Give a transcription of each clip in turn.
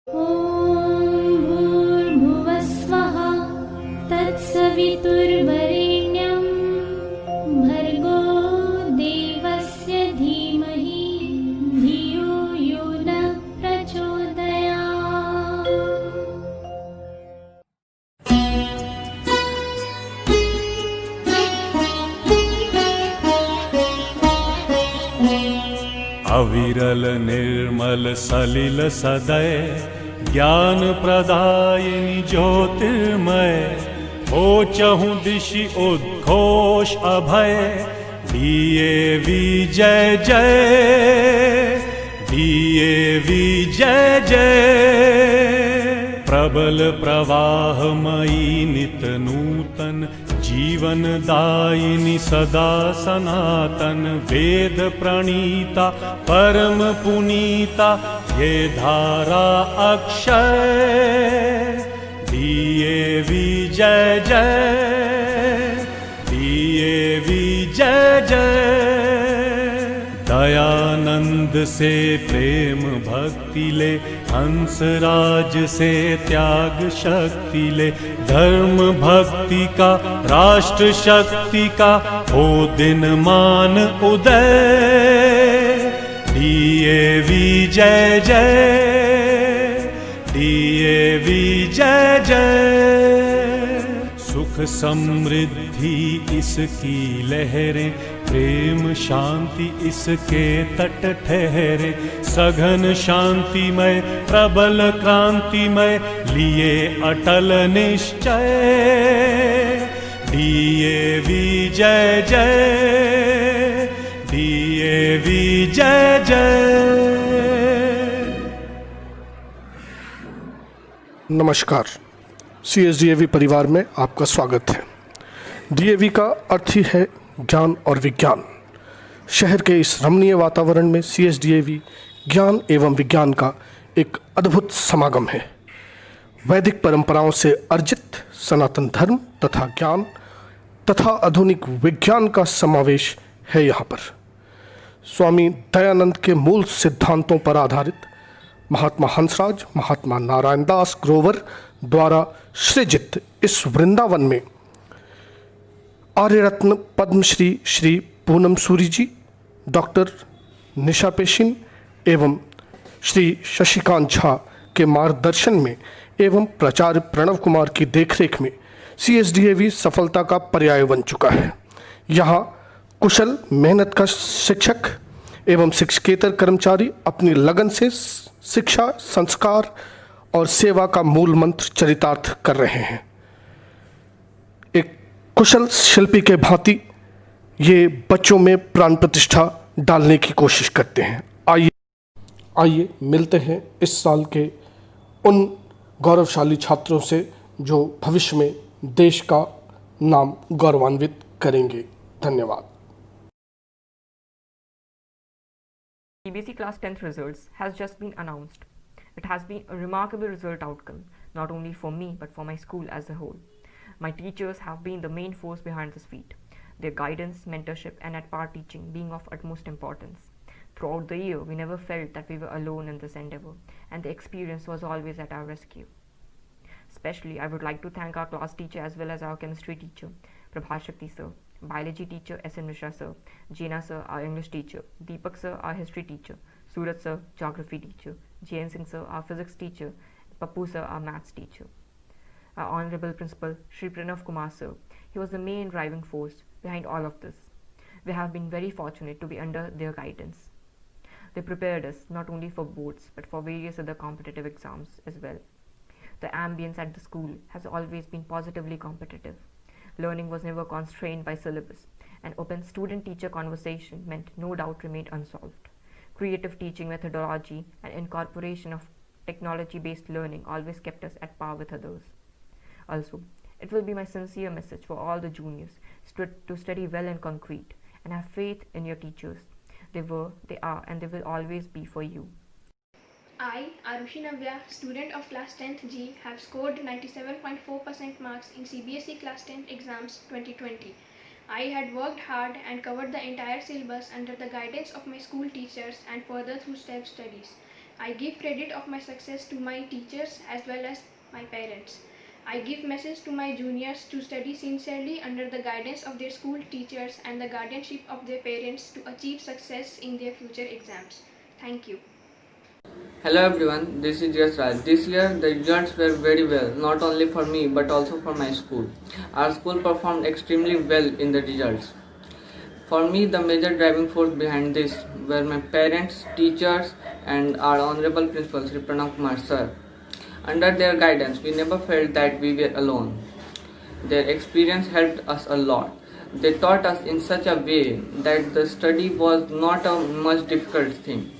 ॐ भूर्भुवस्वः तत्सवितुर्वरेण्यं भर्गो देवस्य धीमहि धियो यो नः प्रचोदयात्। अविरल निर्मल सलिल सदय ज्ञान प्रदायिनी ज्योतिर्मय हो चहु दिशि उद्घोष अभय दिए विजय जय दिए विजय जय प्रबल प्रवाहमयी नित नूतन जीवन दायिनी सदा सनातन वेद प्रणीता परम पुनीता ये धारा अक्षय दिए विजय जय दिए विजय जय दयानंद से प्रेम भक्ति ले हंसराज से त्याग शक्ति ले धर्म भक्ति का राष्ट्र शक्ति का हो दिन मान उदय दिए विजय जय दिए विजय जय सुख समृद्धि इसकी लहरें प्रेम शांति इसके तट ठहरे सघन शांतिमय प्रबल क्रांतिमय लिए अटल निश्चय दिए विजय जय दिए विजय जय। नमस्कार, CSDAV परिवार में आपका स्वागत है। DAV का अर्थ ही है ज्ञान और विज्ञान। शहर के इस रमणीय वातावरण में CSDAV ज्ञान एवं विज्ञान का एक अद्भुत समागम है। वैदिक परंपराओं से अर्जित सनातन धर्म तथा ज्ञान तथा आधुनिक विज्ञान का समावेश है यहाँ पर। स्वामी दयानंद के मूल सिद्धांतों पर आधारित महात्मा हंसराज महात्मा नारायण दास ग्रोवर द्वारा सृजित इस वृंदावन में आर्यरत्न पद्मश्री श्री पूनम सूरी जी, डॉक्टर निशा पेशिन एवं श्री शशिकांत झा के मार्गदर्शन में एवं प्राचार्य प्रणव कुमार की देखरेख में CSDAV सफलता का पर्याय बन चुका है। यहाँ कुशल मेहनत का शिक्षक एवं शिक्षकेतर कर्मचारी अपनी लगन से शिक्षा संस्कार और सेवा का मूल मंत्र चरितार्थ कर रहे हैं। एक कुशल शिल्पी के भांति ये बच्चों में प्राण प्रतिष्ठा डालने की कोशिश करते हैं। आइए मिलते हैं इस साल के उन गौरवशाली छात्रों से जो भविष्य में देश का नाम गौरवान्वित करेंगे। धन्यवाद। CBSE Class 10th results has just been announced. It has been a remarkable result outcome, not only for me but for my school as a whole. My teachers have been the main force behind this feat, their guidance, mentorship and at-par teaching being of utmost importance. Throughout the year, we never felt that we were alone in this endeavor, and the experience was always at our rescue. Especially, I would like to thank our class teacher as well as our chemistry teacher, Prabhashakti sir, biology teacher S.N. Mishra sir, Jena sir, our English teacher, Deepak sir, our history teacher, Surat sir, geography teacher, J.N. Singh sir, our physics teacher, Pappu sir, our maths teacher. Our honorable principal, Shri Pranav Kumar sir, he was the main driving force behind all of this. We have been very fortunate to be under their guidance. They prepared us not only for boards but for various other competitive exams as well. The ambience at the school has always been positively competitive. Learning was never constrained by syllabus, and open student-teacher conversation meant no doubt remained unsolved. Creative teaching methodology and incorporation of technology-based learning always kept us at par with others. Also, it will be my sincere message for all the juniors to study well and concrete and have faith in your teachers. They were, they are, and they will always be for you. I, Arushi Navya, student of class 10th G, have scored 97.4% marks in CBSE class 10 exams 2020. I had worked hard and covered the entire syllabus under the guidance of my school teachers and further through self-studies. I give credit of my success to my teachers as well as my parents. I give message to my juniors to study sincerely under the guidance of their school teachers and the guardianship of their parents to achieve success in their future exams. Thank you. Hello everyone, this is Yasraj. This year the results were very well, not only for me but also for my school. Our school performed extremely well in the results. For me, the major driving force behind this were my parents, teachers and our Honorable Principal Sri Pranav Kumar Sir. Under their guidance, we never felt that we were alone. Their experience helped us a lot. They taught us in such a way that the study was not a much difficult thing.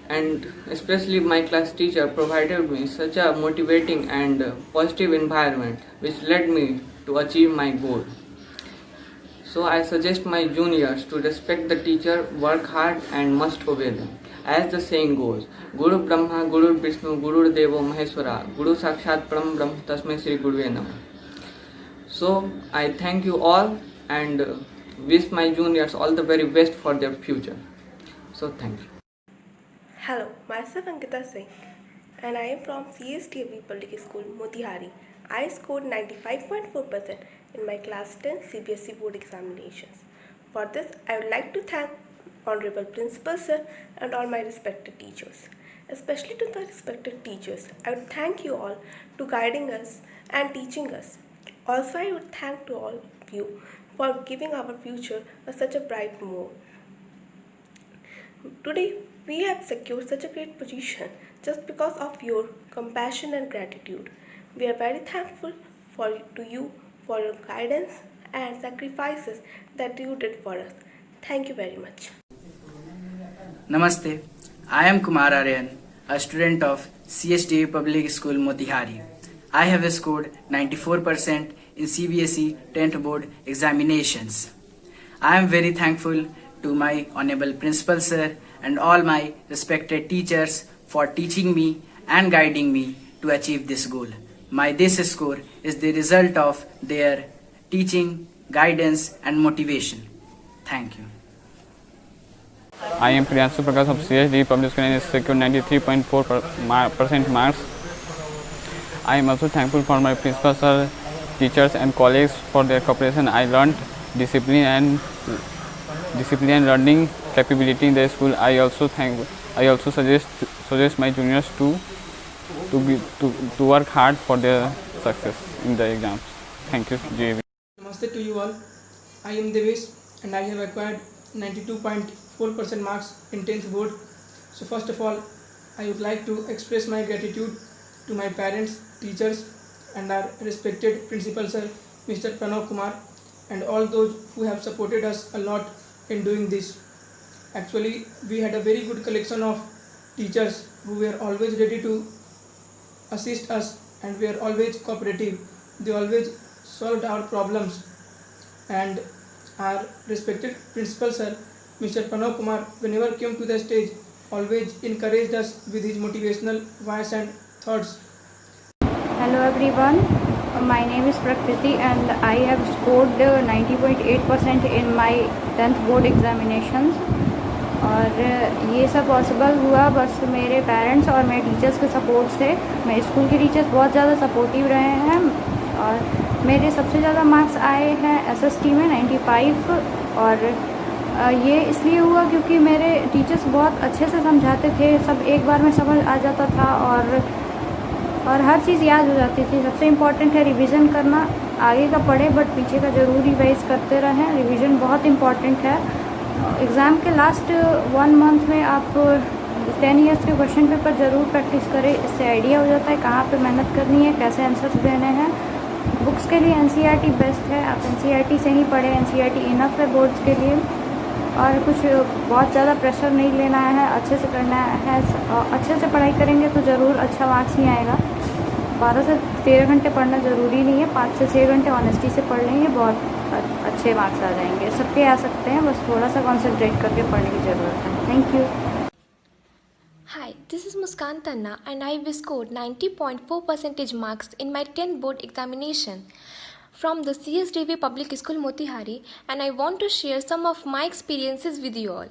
And especially my class teacher provided me such a motivating and positive environment which led me to achieve my goal. So I suggest my juniors to respect the teacher, work hard and must obey them. As the saying goes, Guru Brahma, Guru Vishnu, Guru Devo Maheshwara, Guru Sakshat Param Brahm Tasmai Sri Guruve Namah. So I thank you all and wish my juniors all the very best for their future. So thank you. Hello, myself Ankita Singh and I am from CSTV Public School, Motihari. I scored 95.4% in my class 10 CBSE board examinations. For this, I would like to thank Honorable Principal Sir and all my respected teachers. Especially to the respected teachers, I would thank you all to guiding us and teaching us. Also, I would thank to all of you for giving our future such a bright mood. Today, we have secured such a great position just because of your compassion and gratitude. We are very thankful to you for your guidance and sacrifices that you did for us. Thank you very much. Namaste. I am Kumar Aryan, a student of CSTV Public School, Motihari. I have scored 94% in CBSE 10th board examinations. I am very thankful to my Honorable Principal Sir and all my respected teachers for teaching me and guiding me to achieve this goal. This score is the result of their teaching, guidance and motivation. Thank you. I am Priyanshu Prakash of CSD Public School and secured 93.4% marks. I am also thankful for my principal sir, teachers and colleagues for their cooperation. I learned discipline and learning capability in the school. I also suggest my juniors to work hard for their success in the exams. Thank you, JV. Namaste to you all. I am Devesh and I have acquired 92.4% marks in 10th board. So first of all, I would like to express my gratitude to my parents, teachers and our respected principal sir, Mr. Pranav Kumar, and all those who have supported us a lot in doing this. Actually, we had a very good collection of teachers who were always ready to assist us and were always cooperative. They always solved our problems, and our respected principal sir, Mr. Pranav Kumar, whenever came to the stage, always encouraged us with his motivational voice and thoughts. Hello everyone, my name is Prakriti and I have scored 90.8% in my 10th board examinations. और ये सब possible हुआ बस मेरे parents और मेरे teachers के support से। मेरे स्कूल के टीचर्स बहुत ज़्यादा सपोर्टिव रहे हैं और मेरे सबसे ज़्यादा मार्क्स आए हैं SST में 95। और ये इसलिए हुआ क्योंकि मेरे टीचर्स बहुत अच्छे से समझाते थे, सब एक बार में समझ आ जाता था और हर चीज़ याद हो जाती थी। सबसे इम्पॉर्टेंट है रिवीजन करना। आगे का पढ़े बट पीछे का ज़रूर रिवाइज करते रहें। रिवीजन बहुत इम्पॉर्टेंट है। एग्ज़ाम के लास्ट 1 मंथ में आप 10 इयर्स के क्वेश्चन पेपर ज़रूर प्रैक्टिस करें। इससे आइडिया हो जाता है कहाँ पे मेहनत करनी है, कैसे आंसर्स देने हैं। बुक्स के लिए NCERT बेस्ट है, आप NCERT से ही पढ़ें। NCERT इनफ है बोर्ड्स के लिए और कुछ बहुत ज़्यादा प्रेशर नहीं लेना है, अच्छे से करना है। अच्छे से पढ़ाई करेंगे तो ज़रूर अच्छा मार्क्स ही आएगा। 12 से 13 घंटे पढ़ना ज़रूरी नहीं है, 5 से 6 घंटे ऑनेस्टी से पढ़ लेंगे, बहुत अच्छे मार्क्स आ जाएंगे। सबके आ सकते हैं, बस थोड़ा सा कॉन्सेंट्रेट करके पढ़ने की ज़रूरत है। Thank you. Hi, this is Muskan Tanna and I've scored 90.4% marks in my 10th board examination. from the CSDV Public School Motihari, and I want to share some of my experiences with you all.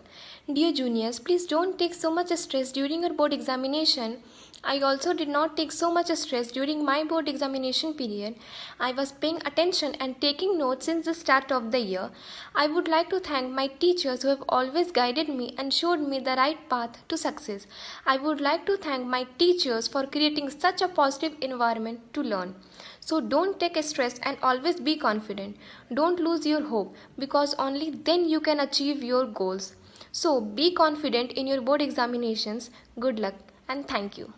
Dear juniors, please don't take so much stress during your board examination. I also did not take so much stress during my board examination period. I was paying attention and taking notes since the start of the year. I would like to thank my teachers who have always guided me and showed me the right path to success. I would like to thank my teachers for creating such a positive environment to learn. So don't take stress and always be confident. Don't lose your hope, because only then you can achieve your goals. So be confident in your board examinations. Good luck and thank you.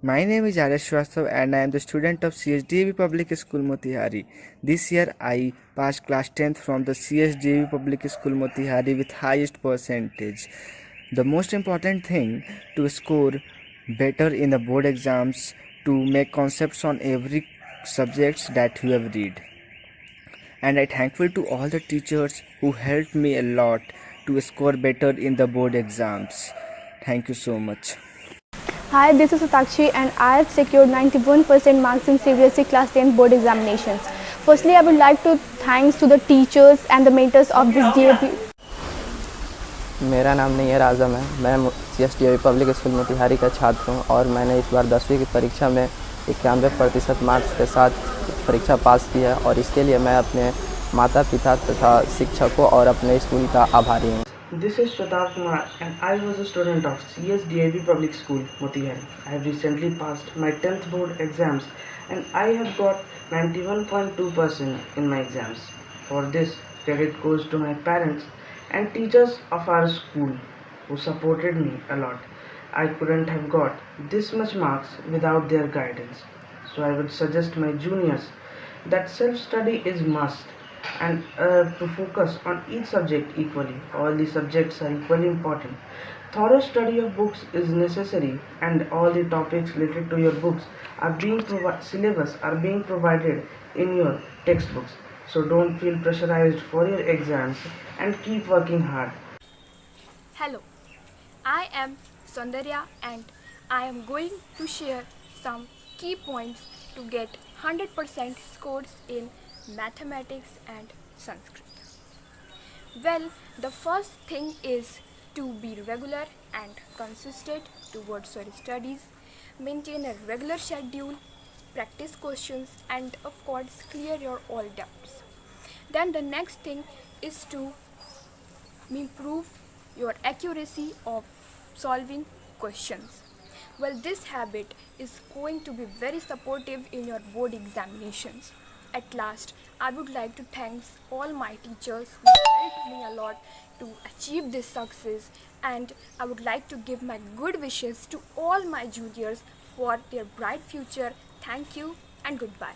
My name is Arya Shrivastava and I am the student of CSDV Public School Motihari. This year I passed class 10th from the CSDV Public School Motihari with highest percentage. The most important thing to score better in the board exams, to make concepts on every subjects that you have read. And I thankful to all the teachers who helped me a lot to score better in the board exams. Thank you so much. Hi, this is Satakshi and I have secured 91% marks in CBSE Class 10 board examinations. Firstly, I would like to thanks to the teachers and the mentors of this DAP. मेरा नाम नैयर आज़म है। मैं CSDV public school Motihari का छात्र हूँ और मैंने इस बार 10वीं की परीक्षा में 91% मार्क्स के साथ परीक्षा पास की है और इसके लिए मैं अपने माता पिता तथा शिक्षकों और अपने स्कूल का आभारी हूँ। This is Pratap Kumar and I was a student of CSDAV Public School, Motihari. I have recently passed my 10th board exams and I have got 91.2% in my exams. For this, credit goes to my parents and teachers of our school who supported me a lot. I couldn't have got this much marks without their guidance. So I would suggest my juniors that self-study is must, and to focus on each subject equally. All the subjects are equally important. Thorough study of books is necessary and all the topics related to your books are being syllabus are being provided in your textbooks. So don't feel pressurized for your exams and keep working hard. Hello, I am Saundarya and I am going to share some key points to get 100% scores in mathematics and Sanskrit. Well, the first thing is to be regular and consistent towards your studies, maintain a regular schedule, practice questions, and of course clear your all doubts. Then the next thing is to improve your accuracy of solving questions. Well, this habit is going to be very supportive in your board examinations. At last, I would like to thank all my teachers who helped me a lot to achieve this success, and I would like to give my good wishes to all my juniors for their bright future. Thank you and goodbye.